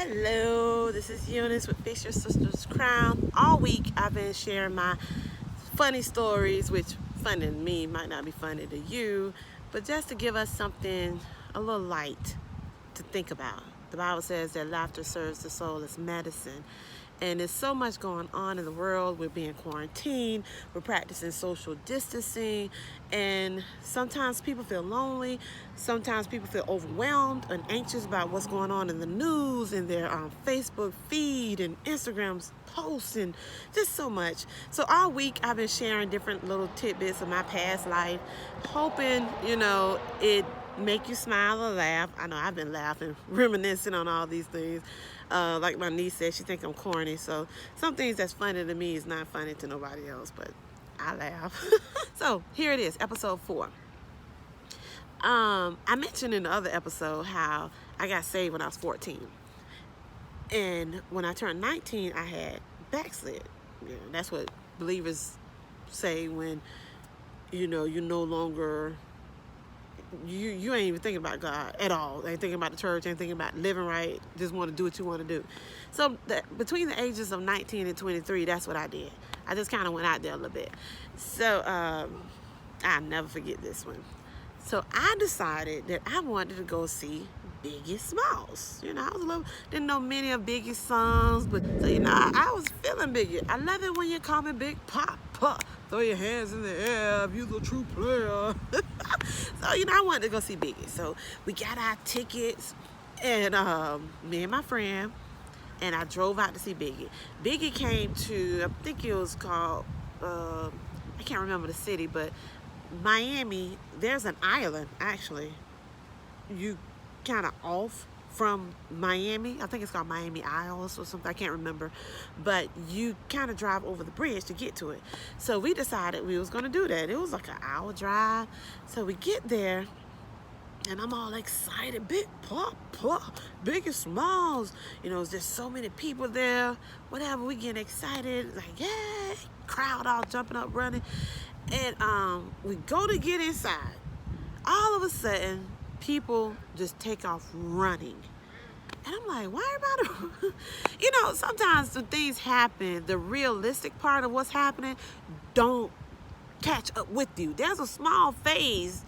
Hello, this is Eunice with Fix Your Sister's Crown. All week I've been sharing my funny stories, which funny to me might not be funny to you, but just to give us something a little light to think about. The Bible says that laughter serves the soul as medicine. And there's so much going on in the world. We're being quarantined, we're practicing social distancing, and sometimes people feel lonely, sometimes people feel overwhelmed and anxious about what's going on in the news and their Facebook feed and Instagram's posts and just so much. So all week I've been sharing different little tidbits of my past life, hoping, it make you smile or laugh. I know I've been laughing, reminiscing on all these things. Like my niece said, she think I'm corny. So some things that's funny to me is not funny to nobody else, but I laugh. So here it is, episode 4. I mentioned in the other episode how I got saved when I was 14. And when I turned 19, I had backslid. That's what believers say when, you no longer... You ain't even thinking about God at all. Ain't thinking about the church, ain't thinking about living right, just want to do what you want to do. So between the ages of 19 and 23, that's what I did. I just kind of went out there a little bit. So I'll never forget this one. So I decided that I wanted to go see Biggie Smalls. I was didn't know many of Biggie's songs, but so, I was feeling Biggie. I love it when you call me Big Papa. Throw your hands in the air if you're the true player. So, I wanted to go see Biggie. So we got our tickets, and me and my friend, and I drove out to see Biggie. Biggie came to, I think it was called, I can't remember the city, but Miami, there's an island, actually. You kind of off from Miami. I think it's called Miami Isles or something. I can't remember. But you kind of drive over the bridge to get to it. So we decided we was going to do that. It was like an hour drive. So we get there, and I'm all excited. Big Papa, Biggie Smalls. There's just so many people there. Whatever, we getting excited. Like, yay! Crowd all jumping up, running. And we go to get inside. All of a sudden, people just take off running. And I'm like, why everybody? Sometimes when things happen, the realistic part of what's happening don't catch up with you. There's a small phase,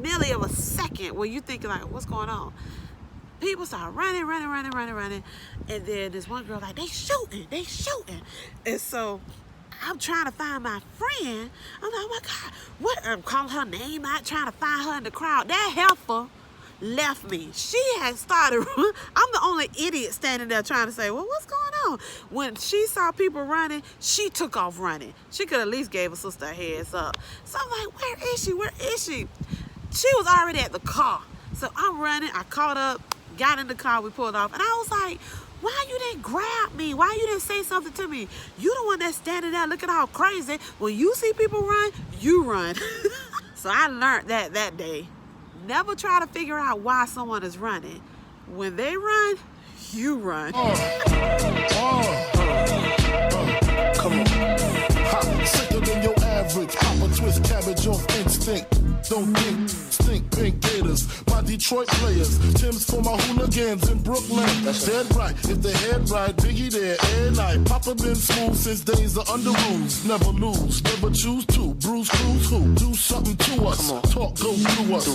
merely of a second, where you think like, what's going on? People start running. And then there's one girl like, they shooting. And so I'm trying to find my friend. I'm like, oh my God, what? I'm calling her name out, trying to find her in the crowd. That heifer left me. She had started. I'm the only idiot standing there trying to say, well, what's going on? When she saw people running, she took off running. She could at least gave her sister a heads up. So I'm like, where is she? She was already at the car. So I'm running. I caught up, got in the car, we pulled off. And I was like, why you didn't grab me? Why you didn't say something to me? You the one that's standing there looking all crazy. When you see people run, you run. So I learned that day. Never try to figure out why someone is running. When they run, you run. Come on. Hot, sicker than your average. Pop a twist cabbage off instinct. Don't think, stink pink gators. My Detroit players. Tim's for my hooligans in Brooklyn. That's dead right. If they head right, Biggie there every night. Papa been smooth since days of under rules. Never lose, never choose to. Bruise, cruise, who? Do something to us. Talk, go through us.